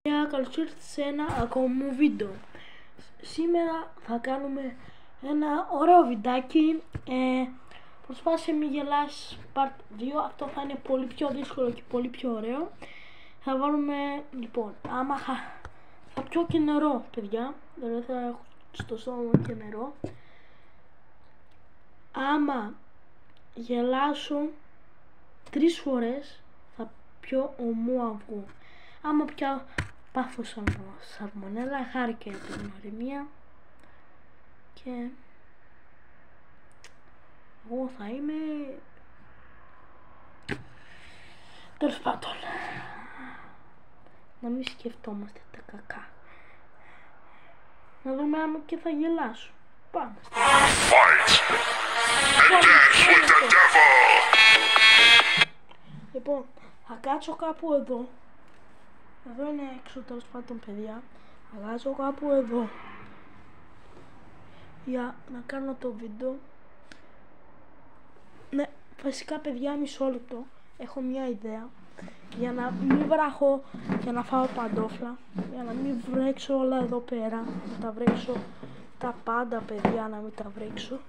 Καλώς ήρθατε σε ένα ακόμα βίντεο. Σήμερα θα κάνουμε ένα ωραίο βιντεάκι. Προσπάθησε μη γελάσεις part 2. Αυτό θα είναι πολύ πιο δύσκολο και πολύ πιο ωραίο. Θα βάλουμε, λοιπόν, άμα θα πιω και νερό, παιδιά. Δηλαδή θα έχω στο στόμα και νερό. Άμα γελάσω 3 φορές θα πιω ομό αυγό. Άμα πια πάθω σαλμονέλα, χάρηκα για την γνωριμία και εγώ θα είμαι, τέλος πάντων, να μην σκεφτόμαστε τα κακά, να δούμε άμα και θα γελάσω. Πάμε. Λοιπόν, θα κάτσω κάπου εδώ. Εδώ είναι έξω, τέλος πάντων, παιδιά. Θα κάτσω κάπου εδώ για να κάνω το βίντεο. Ναι, φυσικά, παιδιά, μισό λεπτό. Έχω μια ιδέα για να μην βραχώ και να φάω παντόφλα. Για να μην βρέξω όλα εδώ πέρα. Να τα βρέξω τα πάντα, παιδιά, να μην τα βρέξω.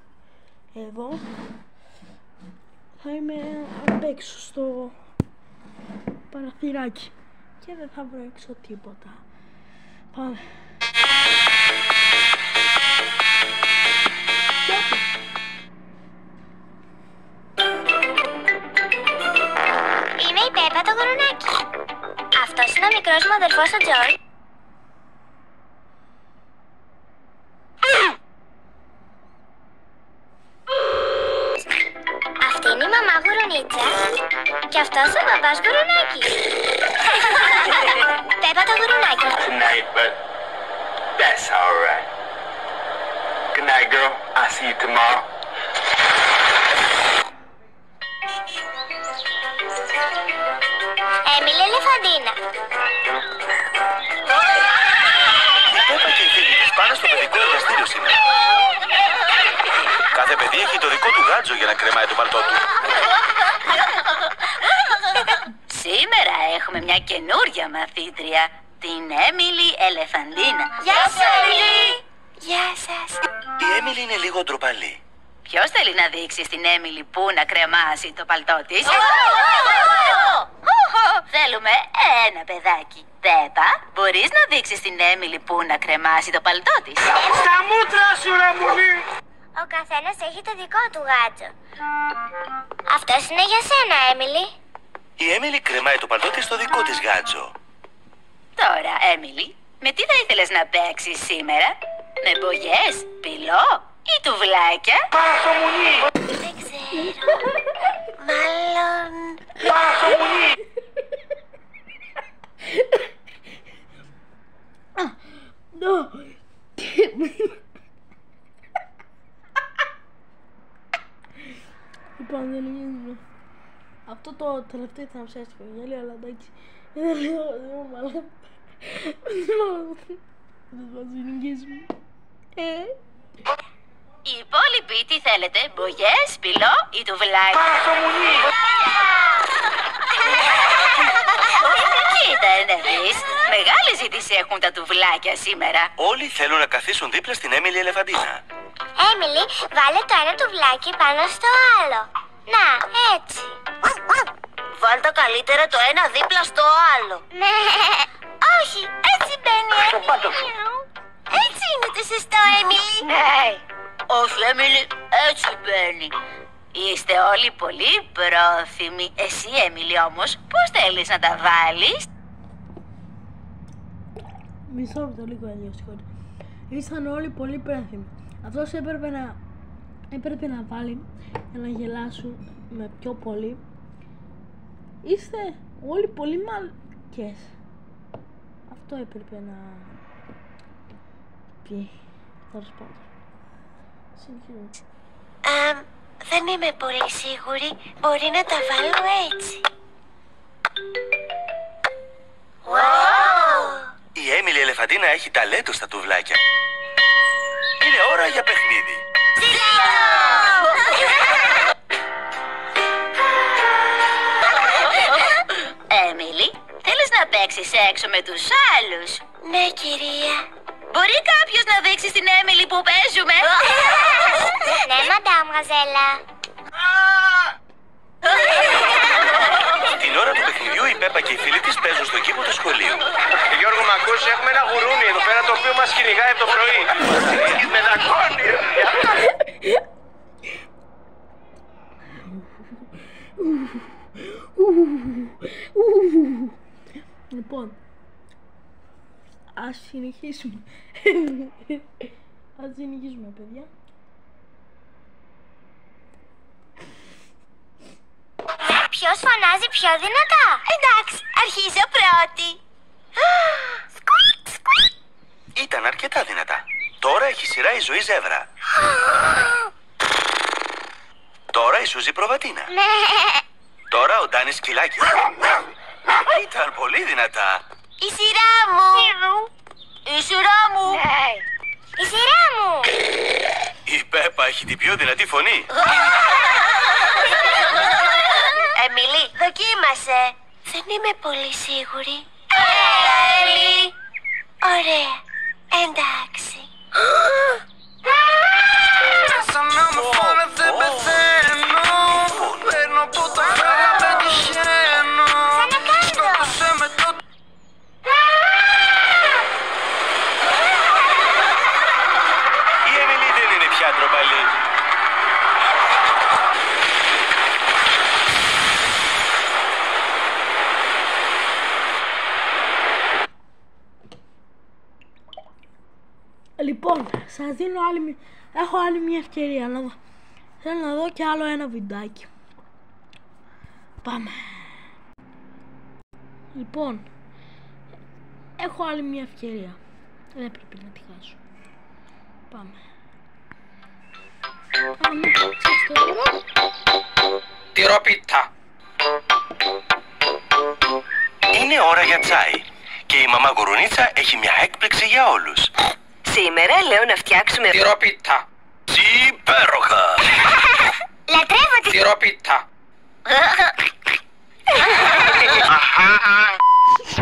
Εδώ θα είμαι απ' έξω στο παραθυράκι και δεν θα βρέξω τίποτα. Πάμε. Είμαι η Πέπα το γουρουνάκι. Αυτός είναι ο μικρός μου αδερφός ο Τζόρ. Αυτή είναι η μαμά γουρουνίτσα και αυτός ο παπάς γουρουνάκι. Πέπα το γουρουνάκι. Good night, but that's all right. Good night, girl. I'll see you tomorrow. Έμιλι Ελεφαντίνα. Η Πέπα και οι φίλοι της πάνε στο παιδικό εργαστήριο σήμερα. Κάθε παιδί έχει το δικό του γάντζο για να κρεμάει το παλτό του. Σήμερα έχουμε μια καινούρια μαθήτρια, την Έμιλι Ελεφαντίνα. Γεια σου, Έμιλι. Γεια σας. Η Έμιλι είναι λίγο ντροπαλή. Ποιος θέλει να δείξει στην Έμιλι πού να κρεμάσει το παλτό της? Θέλουμε ένα παιδάκι. Πέπα, μπορείς να δείξεις στην Έμιλι πού να κρεμάσει το παλτό της? Στα μούτρα σου, ρε μουλή! Ο καθένας έχει το δικό του γάτζο. Αυτός είναι για σένα, Έμιλι. Η Έμιλι κρεμάει το παλτό της στο δικό της γάντζο. Τώρα, Έμιλι, με τι θα ήθελες να παίξεις σήμερα? Με μπογιές, πυλό ή τουβλάκια? Πάσο μουνί! Δεν ξέρω. Μάλλον... Πάσο μουνί! Λοιπόν, δεν είναι. Αυτό το τελευταίο θα μου έσχω γέλιο, αλλά εντάξει. Δεν λέω, μάλλον. Δεν μας συνεχίσουμε. Οι υπόλοιποι τι θέλετε, μπογιές, πυλό ή τουβλάκια? Πάσο μουνί! Κοίτα να δεις, μεγάλη ζήτηση έχουν τα τουβλάκια σήμερα. Όλοι θέλουν να καθίσουν δίπλα στην Έμιλι Ελεφαντίνα. Έμιλι, βάλε το ένα τουβλάκι πάνω στο άλλο. Να, έτσι. Βάλτε καλύτερα το ένα δίπλα στο άλλο. Ναι. Όχι, έτσι μπαίνει, Έμιλι. Έτσι είναι το σωστό, Έμιλι. Όχι, Έμιλι, έτσι μπαίνει. Είστε όλοι πολύ πρόθυμοι. Εσύ, Έμιλι, όμως, πώς θέλεις να τα βάλεις? Μισό λεπτό, λίγο αλλιώς, συγχωρείτε. Ήσαν όλοι πολύ πρόθυμοι. Αυτός έπρεπε να βάλει για να γελάσουν με πιο πολύ. Είστε όλοι πολύ μαλκές. Αυτό έπρεπε να πει. Τέλος πάντων. Συνεχίζουμε. Δεν είμαι πολύ σίγουρη. Μπορεί να τα βάλω έτσι. Η Έμιλι Ελεφαντίνα έχει ταλέντο στα τουβλάκια. Είναι ώρα για παιχνίδι. Έμιλι, θέλεις να παίξεις παίξεις έξω με τους άλλους. Ναι, κυρία. Μπορεί κάποιος να δείξει στην Έμιλι που παίζουμε? Ναι, μαντάμγαζέλα. Την ώρα του παιχνιδιού η Πέπα και οι φίλοι της παίζουν στον κήπο του σχολείου. Γιώργο, μ' ακούς? Έχουμε ένα γουρούνι εδώ πέρα το οποίο μας κυνηγάει από το πρωί. Με δακώνει. Λοιπόν, ας συνεχίσουμε. Ας συνεχίσουμε, παιδιά. Ποιος φωνάζει πιο δυνατά? Εντάξει, αρχίζω πρώτη. Ήταν αρκετά δυνατά. Τώρα έχει σειρά η Ζωή Ζεύρα. Τώρα η Σούζη Προβατίνα. Ναι. Τώρα ο Ντάνης Σκυλάκης. Ήταν πολύ δυνατά. Η σειρά μου. Η σειρά μου. Η σειρά μου. Η Πέπα έχει την πιο δυνατή φωνή. Έμιλι, δοκίμασε. Δεν είμαι πολύ σίγουρη. Έμιλι. Ωραία. Εντάξει. Η Έμιλι δεν είναι πια ντροπαλή. Λοιπόν, σας δίνω έχω άλλη μια ευκαιρία να δω. Θέλω να δω κι άλλο ένα βιντεάκι. Πάμε. Λοιπόν, έχω άλλη μια ευκαιρία. Δεν πρέπει να τη χάσω. Πάμε. Πάμε, ξέρεις το εδώ. Τυροπίτα. Είναι ώρα για τσάι. Και η μαμά Γουρουνίτσα έχει μια έκπληξη για όλους. Σήμερα λέω να φτιάξουμε Τυροπίτα. Υπέροχα. Λατρεύω τη... Τυροπίτα.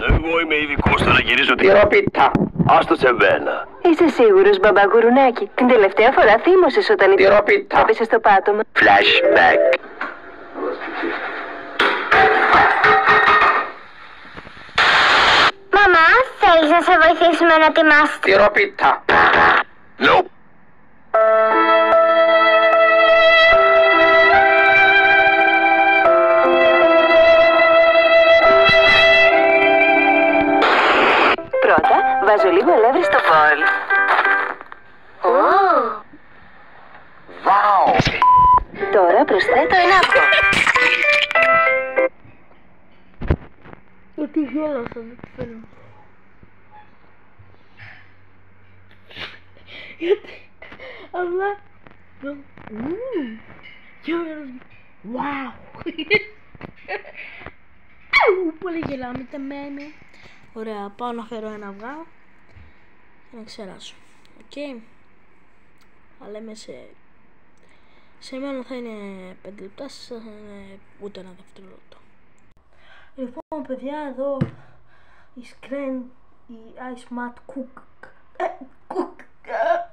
Εγώ είμαι ειδικός στο να γυρίζω τυροπίτα. Άστο σε μένα. Είσαι σίγουρος, μπαμπά Γουρουνάκη? Την τελευταία φορά θύμωσες όταν η Τυροπίτα. έπεσε στο πάτωμα. Flashback. Μαμά, θέλεις να σε βοηθήσουμε να ετοιμάσεις? Τυροπίτα. Nope. Πρώτα, βάζω λίγο αλεύρι στο μπολ. Τώρα προσθέτω ένα αυγό. Γιατί γέλασα, δεν το θέλω. Γιατί απλά... Wow! Πολύ γελάμε τα μένει. Ωραία, πάω να φέρω ένα αυγά και να ξεράσω. Οκ. Θα λέμε σε μένα θα είναι 5 λεπτά, θα είναι ούτε ένα δευτερόλεπτο. Λοιπόν, παιδιά, εδώ η Screen, η Ice Mat Cook.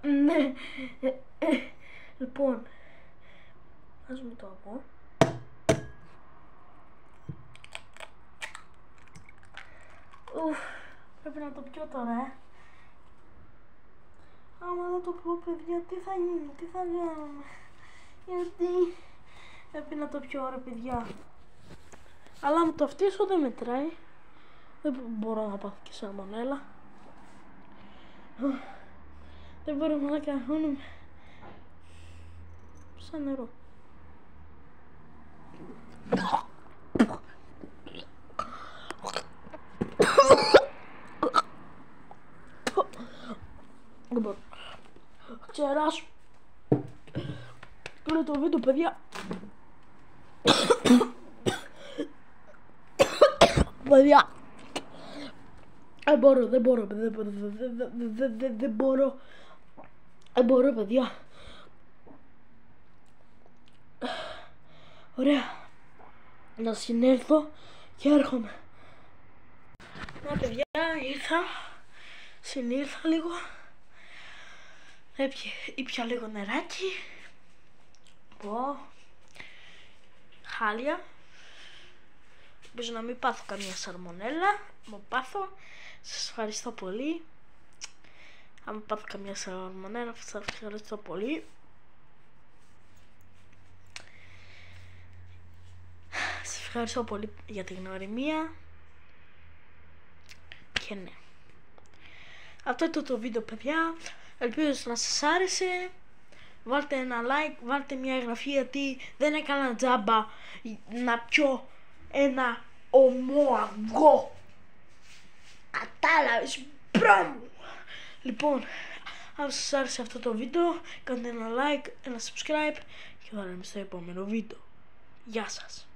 Ναι. Λοιπόν, βάζουμε το αυγό. Πρέπει να το πιω τώρα, Άμα δεν το πω, παιδιά, τι θα γίνει, τι θα κάνουμε? Γιατί πρέπει να το πιω, ρε παιδιά. Αλλά αν το φτύσω δεν μετράει. Δεν μπορώ να πάθω και σαλμονέλα. Δεν μπορούμε να κάνουμε σαν νερό. Δεν μπορώ. Ξεράσου. Κλείνω το βίντεο, παιδιά. Παιδιά. Δεν μπορώ, δεν μπορώ, παιδιά. Ωραία. Να συνέλθω και έρχομαι. Να παιδιά, ήρθα, συνήλθα λίγο, ήπια λίγο νεράκι, χάλια, ελπίζω να μην πάθω καμία σαλμονέλα, μου πάθω, σας ευχαριστώ πολύ, αν πάθω καμία σαλμονέλα σας ευχαριστώ πολύ. Σας ευχαριστώ πολύ για την γνωριμία. Και ναι, αυτό ήταν το βίντεο παιδιά, ελπίζω να σας άρεσε. Βάλτε ένα like, βάλτε μια εγγραφή γιατί δεν έκανα τζάμπα να πιω ένα ομό αυγό. Κατάλαβες μπρόμου. Λοιπόν, αν σας άρεσε αυτό το βίντεο κάντε ένα like, ένα subscribe και θα λέμε στο επόμενο βίντεο. Γεια σας.